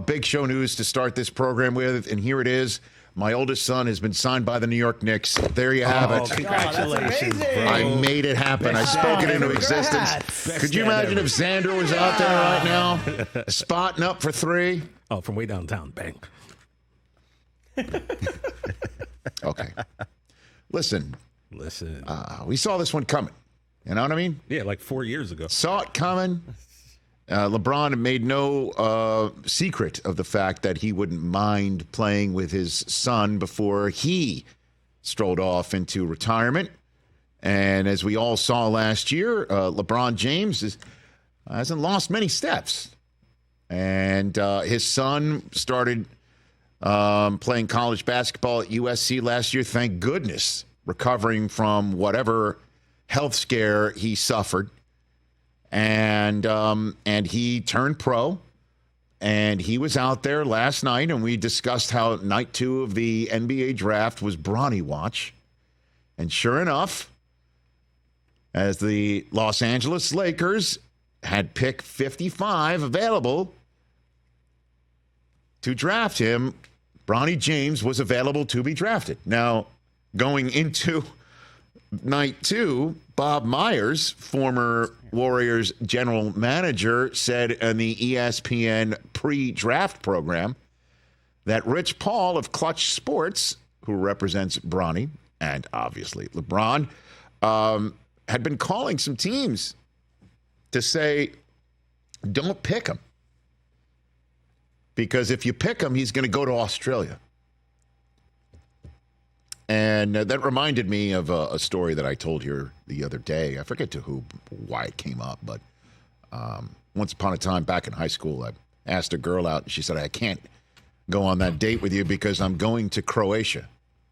big show news to start this program with, and here it is. My oldest son has been signed by the New York Knicks. There you have it. Congratulations, bro. I made it happen. I spoke it into existence. Could you imagine if Xander was out there right now, spotting up for three? Oh, from way downtown. Bang. Okay. Listen. We saw this one coming. You know what I mean? Yeah, like 4 years ago. Saw it coming. LeBron made no secret of the fact that he wouldn't mind playing with his son before he strolled off into retirement. And as we all saw last year, LeBron James hasn't lost many steps. And his son started playing college basketball at USC last year, thank goodness, recovering from whatever health scare he suffered. And he turned pro, and he was out there last night, and we discussed how night 2 of the NBA draft was Bronny watch. And sure enough, as the Los Angeles Lakers had pick 55 available to draft him, Bronny James was available to be drafted. Now, going into night 2, Bob Myers, former Warriors general manager, said in the ESPN pre-draft program that Rich Paul of Clutch Sports, who represents Bronny and obviously LeBron, had been calling some teams to say, don't pick him. Because if you pick him, he's going to go to Australia. And that reminded me of a story that I told here the other day. I forget why it came up, but once upon a time back in high school, I asked a girl out, and she said, I can't go on that date with you because I'm going to Croatia.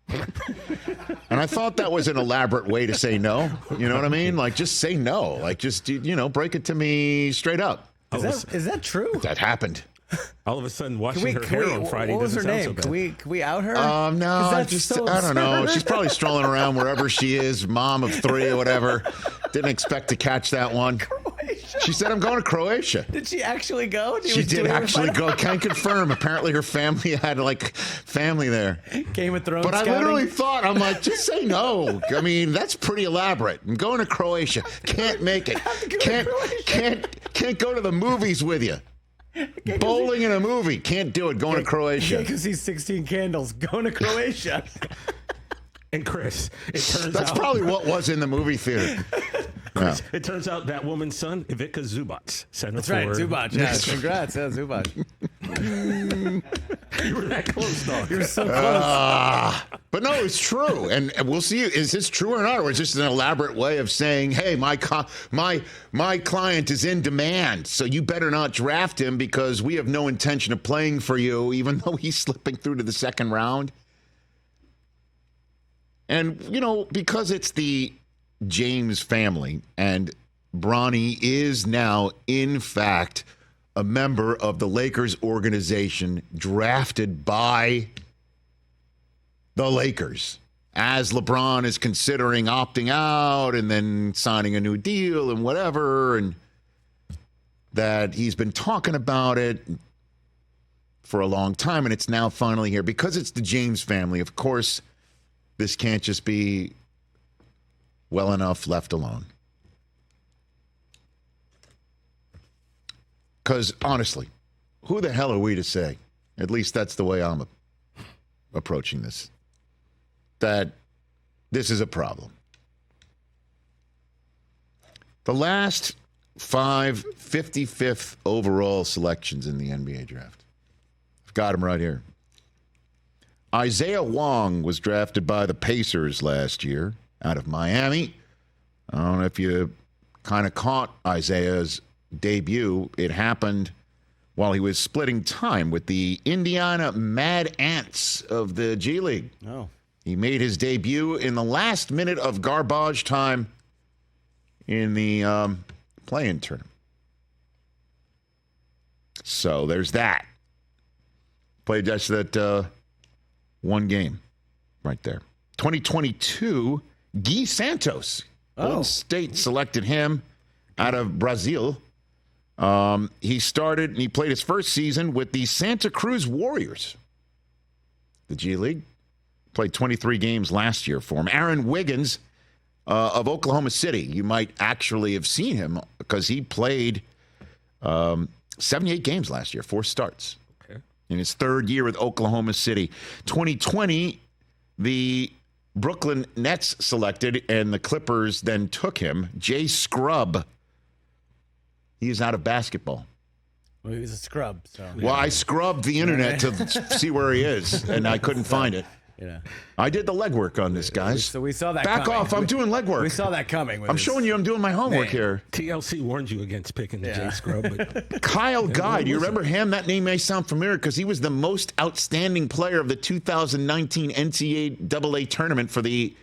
And I thought that was an elaborate way to say no. You know what I mean? Like, just say no. Like, just, break it to me straight up. Is that true? That happened. All of a sudden, washing her hair on Friday what was doesn't her sound name? so bad. Can we out her? No, I don't know. She's probably strolling around wherever she is, mom of 3 or whatever. Didn't expect to catch that one. Croatia. She said, I'm going to Croatia. Did she actually go? She did actually go. Can't confirm. Apparently her family had family there. Game of Thrones But scouting? I literally thought, I'm like, just say no. I mean, that's pretty elaborate. I'm going to Croatia. Can't make it. Can't go to the movies with you. Bowling in a movie. Can't do it. Going to Croatia. Yeah, because he's 16 Candles. Going to Croatia. And Chris, it turns That's out... probably what was in the movie theater. Chris, it turns out that woman's son, Ivica Zubac. That's right, Zubac. Yeah, congrats. Yeah, Zubac. You were that close, dog. You were so close. But no, it's true. And we'll see, is this true or not? Or is this an elaborate way of saying, hey, my client is in demand, so you better not draft him because we have no intention of playing for you, even though he's slipping through to the second round? And, because it's the James family, and Bronny is now, in fact, a member of the Lakers organization drafted by the Lakers, as LeBron is considering opting out and then signing a new deal and whatever, and that he's been talking about it for a long time, and it's now finally here. Because it's the James family, of course, this can't just be well enough left alone. Because, honestly, who the hell are we to say, at least that's the way I'm approaching this, that this is a problem? The last 5 55th overall selections in the NBA draft. I've got them right here. Isaiah Wong was drafted by the Pacers last year out of Miami. I don't know if you kind of caught Isaiah's debut. It happened while he was splitting time with the Indiana Mad Ants of the G League. Oh. He made his debut in the last minute of garbage time in the play-in tournament. So there's that. Played just that one game right there. 2022, Gui Santos. Golden State selected him out of Brazil. He started and he played his first season with the Santa Cruz Warriors, the G League. Played 23 games last year for him. Aaron Wiggins of Oklahoma City. You might actually have seen him because he played 78 games last year, 4 starts. Okay. In his third year with Oklahoma City. 2020, the Brooklyn Nets selected, and the Clippers then took him. Jay Scrubb. He is out of basketball. Well, he was a scrub, so. Well, I scrubbed the internet to see where he is, and I couldn't find it. Yeah. I did the legwork on this, guys. So we saw that Back coming. off. I'm doing legwork. We saw that coming. I'm showing you I'm doing my homework Man. here. TLC warned you against picking the J Scrub. But Kyle Guy. Do you listen. remember him? That name may sound familiar because he was the most outstanding player of the 2019 NCAA tournament for the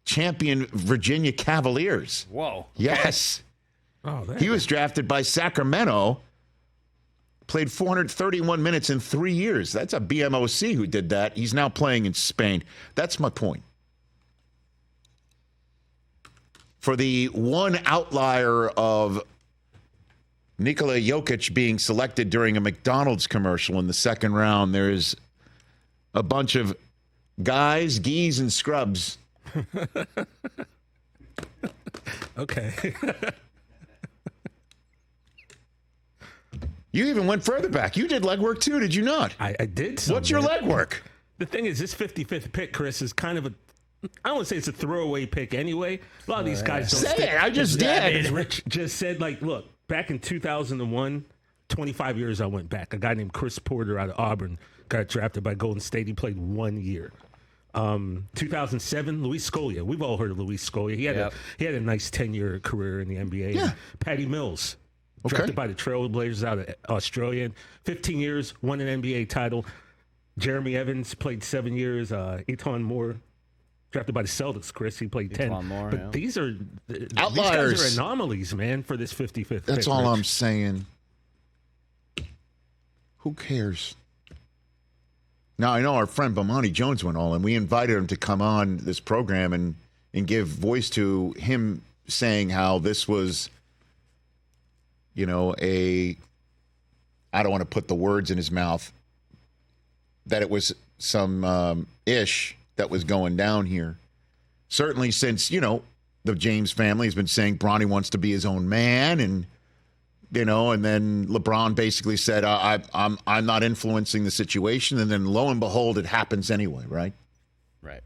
champion Virginia Cavaliers. Whoa. Yes. Oh, He was drafted by Sacramento, played 431 minutes in 3 years. That's a BMOC who did that. He's now playing in Spain. That's my point. For the one outlier of Nikola Jokic being selected during a McDonald's commercial in the second round, there's a bunch of guys, geese, and scrubs. Okay. You even went further back. You did legwork too, did you not? I did some, What's your man. legwork? The thing is, this 55th pick, Chris, is kind of a, I don't want to say it's a throwaway pick anyway. A lot of these guys don't Say stick. it. I just did. As Rich just said, like, look, back in 2001, 25 years I went back. A guy named Chris Porter out of Auburn got drafted by Golden State. He played 1 year. 2007, Luis Scolia. We've all heard of Luis Scolia. He had a nice 10-year career in the NBA. Yeah. Patty Mills, Okay. drafted by the Trailblazers out of Australia. 15 years, won an NBA title. Jeremy Evans played 7 years. Eton Moore, drafted by the Celtics, Chris. He played 10. Eton Moore, but yeah. these are Outliers. These guys are anomalies, man, for this 55th That's pick, all Rich. I'm saying. Who cares? Now, I know our friend Bomani Jones went all in. We invited him to come on this program and give voice to him saying how this was, you know, I don't want to put the words in his mouth, that it was some ish that was going down here. Certainly since, you know, the James family has been saying Bronny wants to be his own man, and you know, and then LeBron basically said, I'm not influencing the situation. And then lo and behold, it happens anyway, right? Right.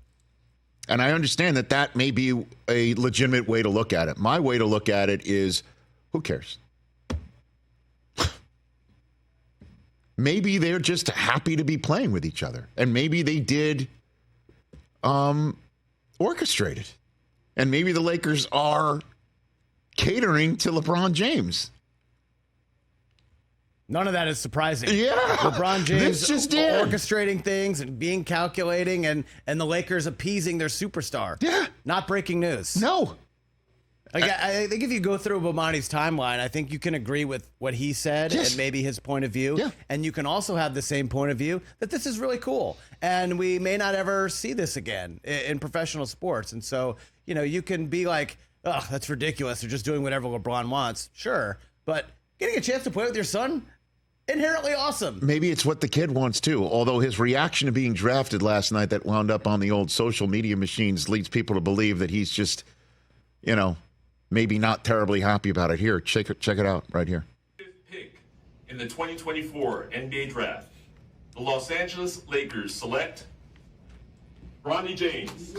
And I understand that may be a legitimate way to look at it. My way to look at it is, who cares? Maybe they're just happy to be playing with each other. And maybe they did orchestrate it. And maybe the Lakers are catering to LeBron James. None of that is surprising. Yeah. LeBron James This just did. orchestrating things and being calculating, and the Lakers appeasing their superstar. Yeah. Not breaking news. No. Like, I think if you go through Bomani's timeline, I think you can agree with what he said Yes. and maybe his point of view. Yeah. And you can also have the same point of view that this is really cool. And we may not ever see this again in professional sports. And so, you know, you can be like, oh, that's ridiculous. They're just doing whatever LeBron wants. Sure. But getting a chance to play with your son, inherently awesome. Maybe it's what the kid wants too. Although his reaction to being drafted last night that wound up on the old social media machines leads people to believe that he's just, you know, maybe not terribly happy about it. Here, check it out right here. Pick in the 2024 NBA Draft, the Los Angeles Lakers select Bronny James.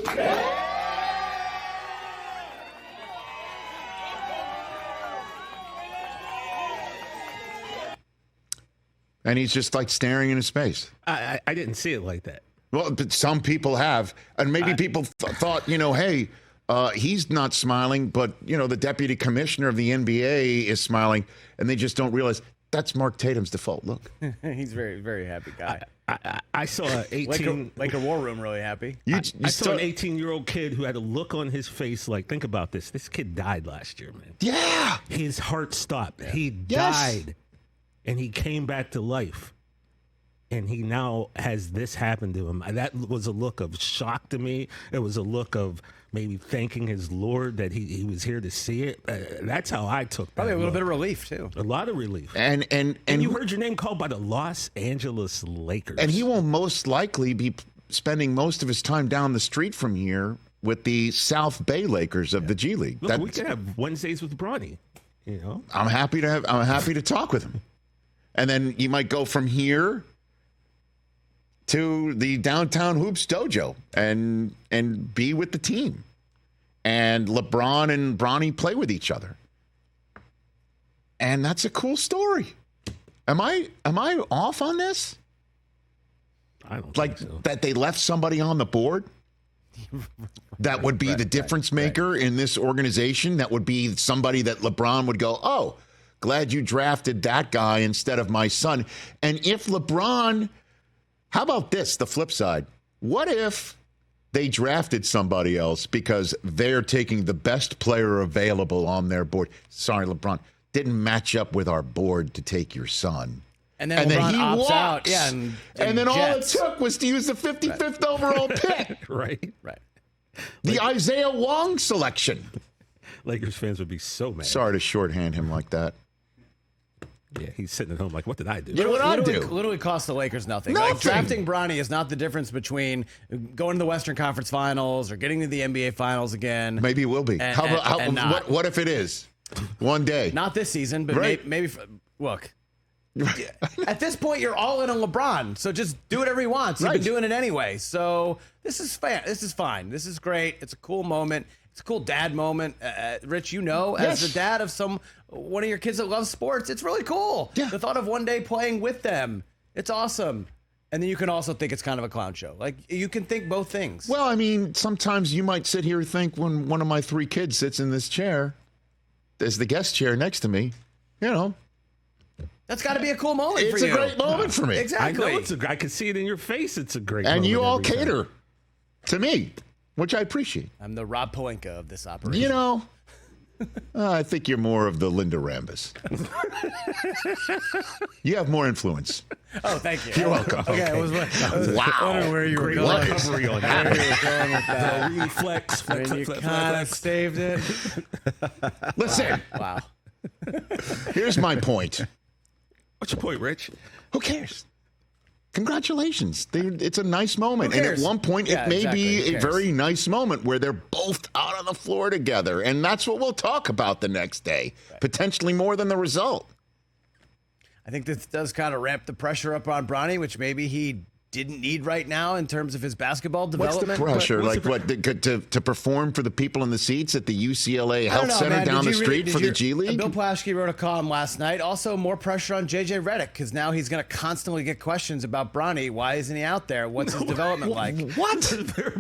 And he's just like staring into space. I didn't see it like that. Well, but some people have. And maybe people thought, you know, hey, he's not smiling, but, you know, the deputy commissioner of the NBA is smiling, and they just don't realize that's Mark Tatum's default look. He's a very, very happy guy. I saw an 18. Like a war room, really happy. I saw an 18-year-old kid who had a look on his face like, think about this. This kid died last year, man. Yeah. His heart stopped. He Yes. died, and he came back to life. and he now has this happen to him. That was a look of shock to me. It was a look of maybe thanking his Lord that he was here to see it. That's how I took that. Probably a little look. bit of relief too. A lot of relief. And you heard your name called by the Los Angeles Lakers. And he will most likely be spending most of his time down the street from here with the South Bay Lakers of the G League. Look, we can have Wednesdays with Bronny. You know, I'm happy to talk with him. And then you might go from here to the downtown hoops dojo and be with the team. And LeBron and Bronny play with each other. And that's a cool story. Am I off on this? I don't Like think so. that they left somebody on the board? That would be the difference maker in this organization. That would be somebody that LeBron would go, oh, glad you drafted that guy instead of my son. And if LeBron, how about this, the flip side? What if they drafted somebody else because they're taking the best player available on their board? Sorry, LeBron, didn't match up with our board to take your son. And then LeBron he opts walks. out. Yeah, And then all it Jets. took was to use the 55th overall pick. Right. Right. The Isaiah Wong selection. Lakers fans would be so mad. Sorry to shorthand him like that. Yeah, he's sitting at home like, what did I do? Yeah, what I do? Literally cost the Lakers nothing. Like, Nothing. drafting Bronny is not the difference between going to the Western Conference Finals or getting to the NBA Finals again. Maybe it will be. And not. What if it is? One day. Not this season, but Right. maybe. Look, at this point, you're all in on LeBron, so just do whatever he wants. You've Right. been doing it anyway, so this is fair. This is fine. This is great. It's a cool moment. It's a cool dad moment. Rich, as Yes. the dad of one of your kids that loves sports, it's really cool. Yeah. The thought of one day playing with them, it's awesome. And then you can also think it's kind of a clown show. Like, you can think both things. Well, I mean, sometimes you might sit here and think when one of my three kids sits in this chair, there's the guest chair next to me, you know. That's got to be a cool moment for It's you. a great moment for me. Exactly. I know I can see it in your face. It's a great And moment you all every time. cater to me, which I appreciate. I'm the Rob Pelinka of this operation. You know, I think you're more of the Linda Rambis. You have more influence. Oh, thank you. You're welcome. Okay, I was Wow. wondering where you were Great going. recovery on Where that. you were going with that. Really flex, flex, And you flex, kind of flex. saved it. Listen, Wow. here's my point. What's your point, Rich? Who cares? Congratulations. It's a nice moment. Who And cares? at one point, Yeah, it may exactly. Who be a cares? very nice moment where they're both out on the floor together. And that's what we'll talk about the next day, potentially more than the result. I think this does kind of ramp the pressure up on Bronny, which maybe he didn't need right now in terms of his basketball What's development. the pressure? What's Like to perform for the people in the seats at the UCLA I Health don't know, Center man. down Did the you street for the G League? Bill Plaschke wrote a column last night. Also, more pressure on JJ Redick because now he's going to constantly get questions about Bronny. Why isn't he out there? What's his development like? What?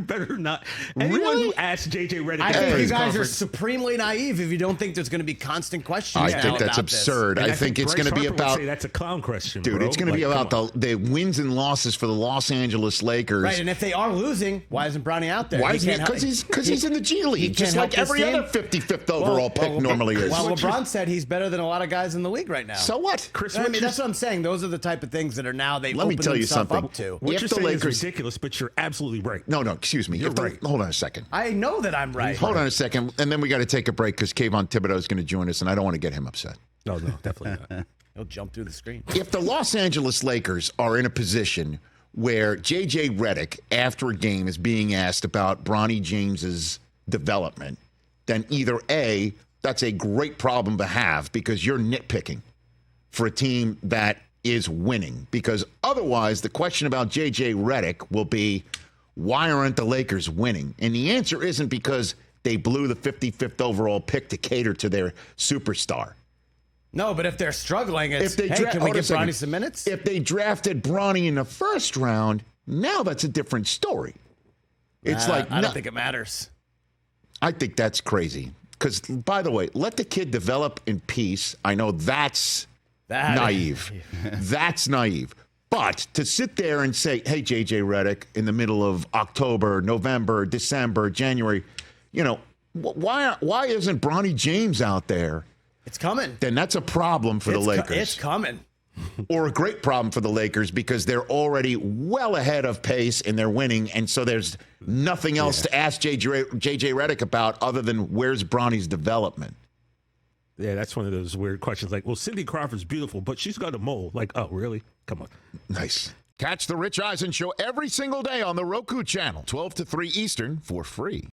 better not. Anyone Really? who asks JJ Redick I at the think you press guys are conference- supremely naive if you don't think there's going to be constant questions. I now think that's about this. absurd. And I think it's Bryce going to be Harper would about, say that's a clown question, dude, bro. it's going to be Like, about come on. the wins and losses for the Los Angeles Lakers. Right, and if they are losing, why isn't Bronny out there? Why isn't he? can't help- Because he's in the G League, can't just help like this every team? other 55th overall pick normally is. Well, LeBron said he's better than a lot of guys in the league right now. So what? Chris, I mean, what that's you're- what I'm saying. Those are the type of things that are now they Let me open tell you themselves something. up to. what if you're the saying Lakers- is ridiculous, but you're absolutely right. No, excuse me. You're If the- right. Hold on a second. I know that I'm right. Hold on a second, and then we got to take a break because Kayvon Thibodeau is going to join us, and I don't want to get him upset. No, definitely not. He'll jump through the screen. If the Los Angeles Lakers are in a position where J.J. Redick, after a game, is being asked about Bronny James's development, then either A, that's a great problem to have because you're nitpicking for a team that is winning. Because otherwise, the question about J.J. Redick will be, why aren't the Lakers winning? And the answer isn't because they blew the 55th overall pick to cater to their superstar. No, but if they're struggling, it's, hey, can we hold on a give second. Bronny some minutes? If they drafted Bronny in the first round, now that's a different story. It's like, I no, don't think it matters. I think that's crazy. Because, by the way, let the kid develop in peace. I know that's naive. That's naive. But to sit there and say, hey, J.J. Redick, in the middle of October, November, December, January, you know, why isn't Bronny James out there? It's coming. Then that's a problem for the Lakers. It's coming. or a great problem for the Lakers because they're already well ahead of pace in their winning, and so there's nothing else to ask JJ Redick about other than where's Bronny's development. Yeah, that's one of those weird questions. Like, well, Cindy Crawford's beautiful, but she's got a mole. Like, oh, really? Come on. Nice. Catch the Rich Eisen Show every single day on the Roku channel, 12 to 3 Eastern, for free.